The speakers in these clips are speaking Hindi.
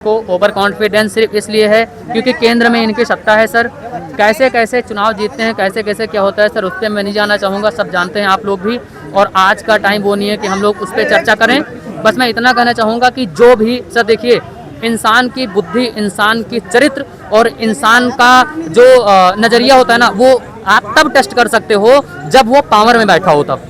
को ओवर कॉन्फिडेंस सिर्फ इसलिए है क्योंकि केंद्र में इनकी सत्ता है सर। कैसे कैसे चुनाव जीतते हैं, कैसे कैसे क्या होता है सर, उस पर मैं नहीं जाना चाहूँगा, सब जानते हैं आप लोग भी। और आज का टाइम वो नहीं है कि हम लोग उस पर चर्चा करें। बस मैं इतना कहना चाहूँगा कि जो भी सर देखिए, इंसान की बुद्धि, इंसान की चरित्र और इंसान का जो नज़रिया होता है ना, वो आप तब टेस्ट कर सकते हो जब वो पावर में बैठा हो। तब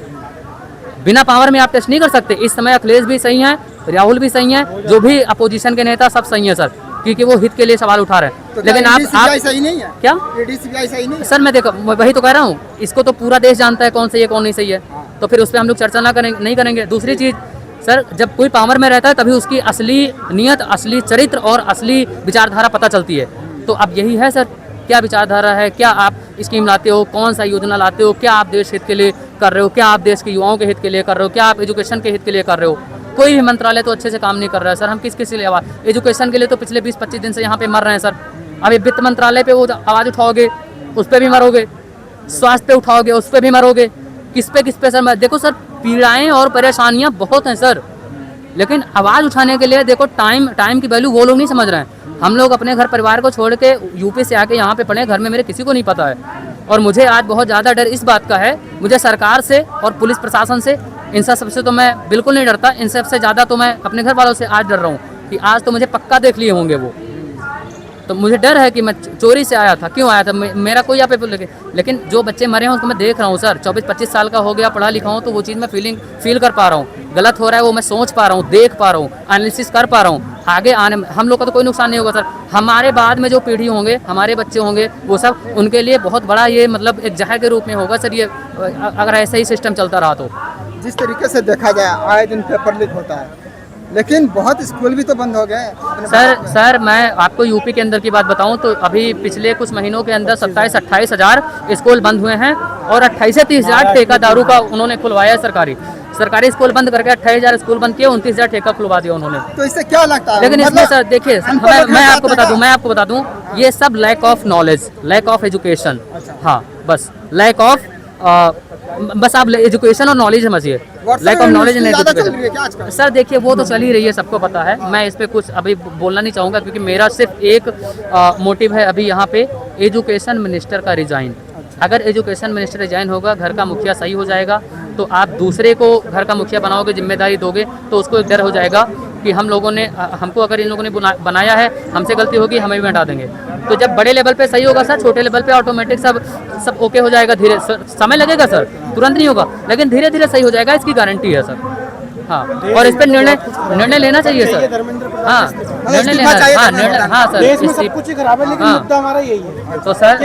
बिना पावर में आप टेस्ट नहीं कर सकते। इस समय अखिलेश भी सही हैं, राहुल भी सही हैं, जो भी अपोजिशन के नेता सब सही हैं सर, क्योंकि वो हित के लिए सवाल उठा रहे हैं। तो लेकिन आप सही नहीं है क्या AD-CBI सही नहीं है? सर, मैं देखो वही तो कह रहा हूँ, इसको तो पूरा देश जानता है कौन सही है कौन नहीं सही है। तो फिर उस पर हम लोग चर्चा नहीं करेंगे। दूसरी चीज़ सर, जब कोई पावर में रहता है तभी उसकी असली नीयत, असली चरित्र और असली विचारधारा पता चलती है। तो अब यही है सर, क्या विचारधारा है, क्या आप स्कीम लाते हो, कौन सा योजना लाते हो, क्या आप देश हित के लिए कर रहे हो, क्या आप देश के युवाओं के हित के लिए कर रहे हो, क्या आप एजुकेशन के हित के लिए कर रहे हो। कोई भी मंत्रालय तो अच्छे से काम नहीं कर रहा है सर। हम किस के लिए आवाज़, एजुकेशन के लिए तो पिछले 20-25 दिन से यहाँ पे मर रहे हैं सर। अभी वित्त मंत्रालय पे वो आवाज़ उठाओगे उस पर भी मरोगे, स्वास्थ्य पे उठाओगे उस पर भी मरोगे, किस पे सर। देखो सर, पीड़ाएँ और परेशानियाँ बहुत हैं सर, लेकिन आवाज़ उठाने के लिए देखो टाइम की वैल्यू वो लोग नहीं समझ रहे हैं। हम लोग अपने घर परिवार को छोड़ के यूपी से आके यहाँ पे पढ़े, घर में मेरे किसी को नहीं पता है। और मुझे आज बहुत ज़्यादा डर इस बात का है, मुझे सरकार से और पुलिस प्रशासन से, इन सबसे तो मैं बिल्कुल नहीं डरता। इन सबसे ज़्यादा तो मैं अपने घर वालों से आज डर रहा हूँ कि आज तो मुझे पक्का देख लिए होंगे वो। तो मुझे डर है कि मैं चोरी से आया था, क्यों आया था, मेरा कोई यहाँ पे। लेकिन जो बच्चे मरे हैं उसको मैं देख रहा हूँ सर। 24-25 साल का हो गया, पढ़ा लिखा हूँ, तो वो चीज़ मैं फील कर पा रहा हूँ। गलत हो रहा है वो मैं सोच पा रहा हूँ, देख पा रहा हूँ, एनालिसिस कर पा रहा हूँ। आगे आने में हम लोग का तो कोई नुकसान नहीं होगा सर। हमारे बाद में जो पीढ़ी होंगे, हमारे बच्चे होंगे, वो सब उनके लिए बहुत बड़ा ये मतलब एक जहर के रूप में होगा सर ये, अगर ऐसा ही सिस्टम चलता रहा तो। जिस तरीके से देखा जाए आए दिन पेपर लीक होता है, लेकिन बहुत स्कूल भी तो बंद हो गए सर मैं आपको यूपी के अंदर की बात बताऊं तो अभी पिछले कुछ महीनों के अंदर 27-28 हज़ार स्कूल बंद हुए हैं और 28 से 30 हज़ार ठेका दारू का उन्होंने खुलवाया है। सरकारी स्कूल बंद करके 28,000 स्कूल बंद किए, 29,000 ठेका खुलवा दिया उन्होंने। तो इससे क्या लगता है? लेकिन इसमें सर देखिए, मैं आपको बता दूं, ये सब lack of knowledge, lack of education. हाँ बस लैक ऑफ, बस आप एजुकेशन और नॉलेज समझिए, lack of knowledge and education. Sir देखिए, वो तो चल ही रही है, सबको पता है। मैं इस पर कुछ अभी बोलना नहीं चाहूँगा, क्योंकि मेरा सिर्फ एक मोटिव है अभी यहाँ पे, एजुकेशन मिनिस्टर का रिजाइन। अगर एजुकेशन मिनिस्टर रिजाइन होगा, घर का मुखिया सही हो जाएगा, तो आप दूसरे को घर का मुखिया बनाओगे, जिम्मेदारी दोगे, तो उसको एक डर हो जाएगा कि हम लोगों ने, हमको अगर इन लोगों ने बनाया है, हमसे गलती होगी, हमें भी हटा देंगे। तो जब बड़े लेवल पे सही होगा सर, छोटे लेवल पे ऑटोमेटिक सब ओके हो जाएगा। धीरे समय लगेगा सर, तुरंत नहीं होगा, लेकिन धीरे धीरे सही हो जाएगा, इसकी गारंटी है सर। हाँ, और इस पर निर्णय लेना चाहिए सर। हाँ, निर्णय लेना, हाँ सर, देश में सब कुछ ही खराब है, लेकिन मुद्दा हमारा यही है। तो सर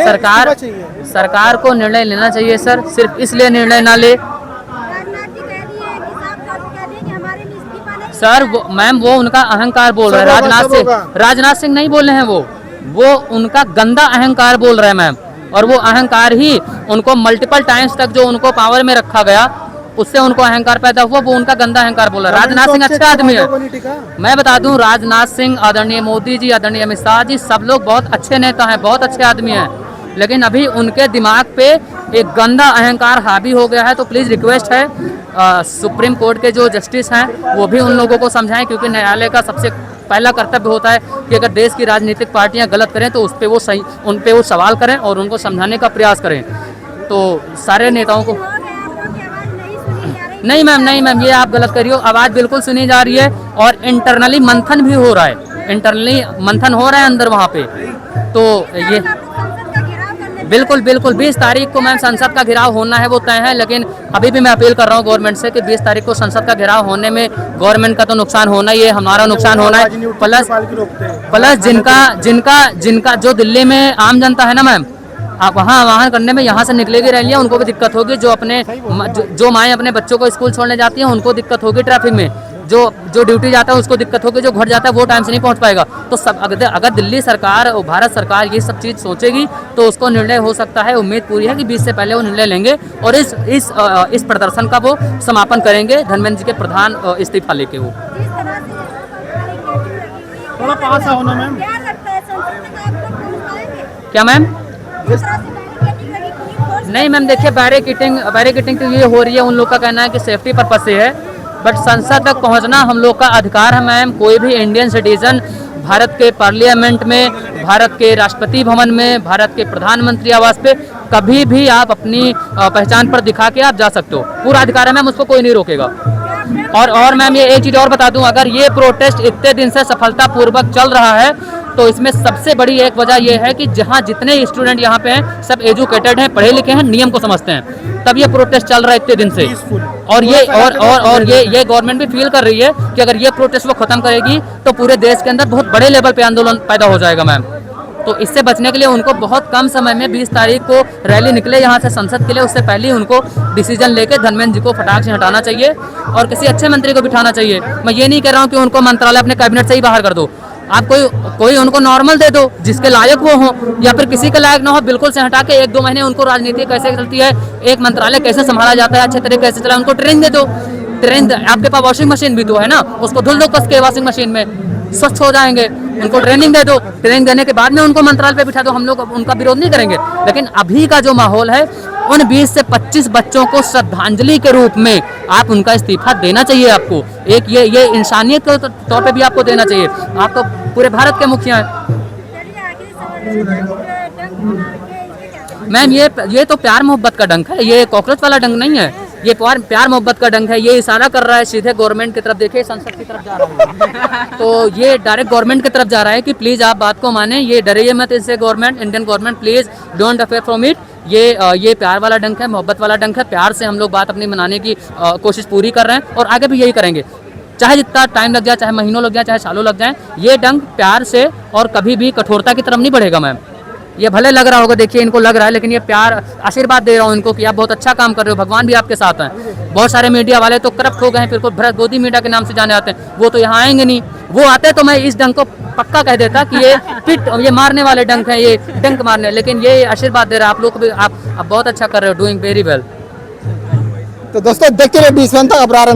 सरकार को निर्णय लेना चाहिए सर। सिर्फ इसलिए निर्णय ना ले सर, मैम वो उनका अहंकार बोल रहे हैं। राजनाथ सिंह नहीं बोल रहे हैं, वो उनका गंदा अहंकार बोल रहे हैं मैम। और वो अहंकार ही उनको मल्टीपल टाइम्स तक जो उनको पावर में रखा गया, उससे उनको अहंकार पैदा हुआ, वो उनका गंदा अहंकार बोल रहा है। राजनाथ सिंह अच्छा आदमी है, मैं बता दूं, राजनाथ सिंह, आदरणीय मोदी जी, आदरणीय अमित शाह जी, सब लोग बहुत अच्छे नेता हैं, बहुत अच्छे आदमी हैं। लेकिन अभी उनके दिमाग पे एक गंदा अहंकार हावी हो गया है। तो प्लीज़ रिक्वेस्ट है, सुप्रीम कोर्ट के जो जस्टिस हैं वो भी उन लोगों को समझाएं, क्योंकि न्यायालय का सबसे पहला कर्तव्य होता है कि अगर देश की राजनीतिक पार्टियां गलत करें तो उन पे वो सवाल करें और उनको समझाने का प्रयास करें। तो सारे नेताओं को नहीं मैम, ये आप गलत करियो, आवाज़ बिल्कुल सुनी जा रही है और इंटरनली मंथन भी हो रहा है, इंटरनली मंथन हो रहा है अंदर वहाँ पे। तो ये बिल्कुल 20 तारीख को मैम संसद का घेराव होना है, वो तय है। लेकिन अभी भी मैं अपील कर रहा हूँ गवर्नमेंट से कि 20 तारीख को संसद का घेराव होने में गवर्नमेंट का तो नुकसान होना ही है, हमारा नुकसान होना है, प्लस जिनका जो दिल्ली में आम जनता है ना मैम, आप वहाँ करने में, यहाँ से निकलेगी रैलियाँ, उनको भी दिक्कत होगी। जो माएँ अपने बच्चों को स्कूल छोड़ने जाती हैं, उनको दिक्कत होगी ट्रैफिक में। जो ड्यूटी जाता है उसको दिक्कत होगी, जो घर जाता है वो टाइम से नहीं पहुंच पाएगा। तो सब अगर दिल्ली सरकार और भारत सरकार ये सब चीज़ सोचेगी तो उसको निर्णय हो सकता है। उम्मीद पूरी है कि 20 से पहले वो निर्णय लेंगे और इस प्रदर्शन का वो समापन करेंगे, धर्मेंद्र जी के प्रधान इस्तीफा लेके। वो थोड़ा पास आओ ना मैम। क्या मैम? नहीं मैम, देखिए बैरिकेटिंग तो ये हो रही है, उन लोग का कहना है कि सेफ्टी पर्पज से है, बट संसद तक पहुंचना हम लोग का अधिकार है मैम। कोई भी इंडियन सिटीजन भारत के पार्लियामेंट में, भारत के राष्ट्रपति भवन में, भारत के प्रधानमंत्री आवास पे कभी भी आप अपनी पहचान पर दिखा के आप जा सकते हो, पूरा अधिकार है मैम, उसको कोई नहीं रोकेगा। और मैम ये एक चीज़ और बता दूं, अगर ये प्रोटेस्ट इतने दिन से सफलतापूर्वक चल रहा है तो इसमें सबसे बड़ी एक वजह यह है कि जहां जितने स्टूडेंट यहाँ पे हैं सब एजुकेटेड हैं, पढ़े लिखे हैं, नियम को समझते हैं, तब ये प्रोटेस्ट चल रहा है इतने दिन से। और ये गवर्नमेंट भी फील कर रही है कि अगर ये प्रोटेस्ट वो खत्म करेगी तो पूरे देश के अंदर बहुत बड़े लेवल पे आंदोलन पैदा हो जाएगा मैम। तो इससे बचने के लिए उनको बहुत कम समय में 20 तारीख को रैली निकले यहाँ से संसद के लिए, उससे पहले उनको डिसीजन लेके धर्मेंद्र जी को फटाक से हटाना चाहिए और किसी अच्छे मंत्री को बिठाना चाहिए। मैं ये नहीं कह रहा हूँ कि उनको मंत्रालय अपने कैबिनेट से ही बाहर कर दो, आप कोई उनको नॉर्मल दे दो जिसके लायक वो हो, या फिर किसी के लायक ना हो बिल्कुल से हटा के 1-2 महीने उनको राजनीति कैसे चलती है, एक मंत्रालय कैसे संभाला जाता है, अच्छे तरीके से चला, उनको ट्रेनिंग दे दो। आपके पास वॉशिंग मशीन भी तो है ना, उसको धुल दो कस के वॉशिंग मशीन में, स्वच्छ हो जाएंगे। उनको ट्रेनिंग दे दो, ट्रेनिंग देने के बाद में उनको मंत्रालय पे बिठा दो, हम लोग उनका विरोध नहीं करेंगे। लेकिन अभी का जो माहौल है, उन 20 से 25 बच्चों को श्रद्धांजलि के रूप में आप उनका इस्तीफा देना चाहिए। आपको एक ये इंसानियत के तौर पे भी आपको देना चाहिए। आप तो पूरे भारत के मुखिया हैं मैम। ये तो प्यार मोहब्बत का डंक है, ये कॉकरोच वाला डंक नहीं है, ये प्यार मोहब्बत का डंक है। ये इशारा कर रहा है सीधे गवर्नमेंट की तरफ, देखिए संसद की तरफ जा रहा है तो ये डायरेक्ट गवर्नमेंट की तरफ जा रहा है कि प्लीज़ आप बात को माने, ये डरिए मत इससे government, Indian government please don't affair from it. ये प्यार वाला डंक है, मोहब्बत वाला डंक है, प्यार से हम लोग बात अपनी मनाने की कोशिश पूरी कर रहे हैं और आगे भी यही करेंगे, चाहे जितना टाइम लग जाए, चाहे महीनों लग जाए, चाहे सालों लग जाए। ये डंक प्यार से और कभी भी कठोरता की तरफ नहीं बढ़ेगा मैम। ये भले लग रहा होगा, देखिए इनको लग रहा है, लेकिन ये प्यार आशीर्वाद दे रहा हूँ इनको कि आप बहुत अच्छा काम कर रहे हो, भगवान भी आपके साथ हैं। बहुत सारे मीडिया वाले तो करप्ट हो गए हैं, फिर को भरत गोदी मीडिया के नाम से जाने आते हैं, वो तो यहाँ आएंगे नहीं। वो आते तो मैं इस डंक को पक्का कह देता कि ये मारने वाले डंक है, ये डंक मारने, लेकिन ये आशीर्वाद दे रहा है आप लोग को भी, आप बहुत अच्छा कर रहे हो, डूइंग वेरी वेल। तो दोस्तों देखते रहे 20 अबरार।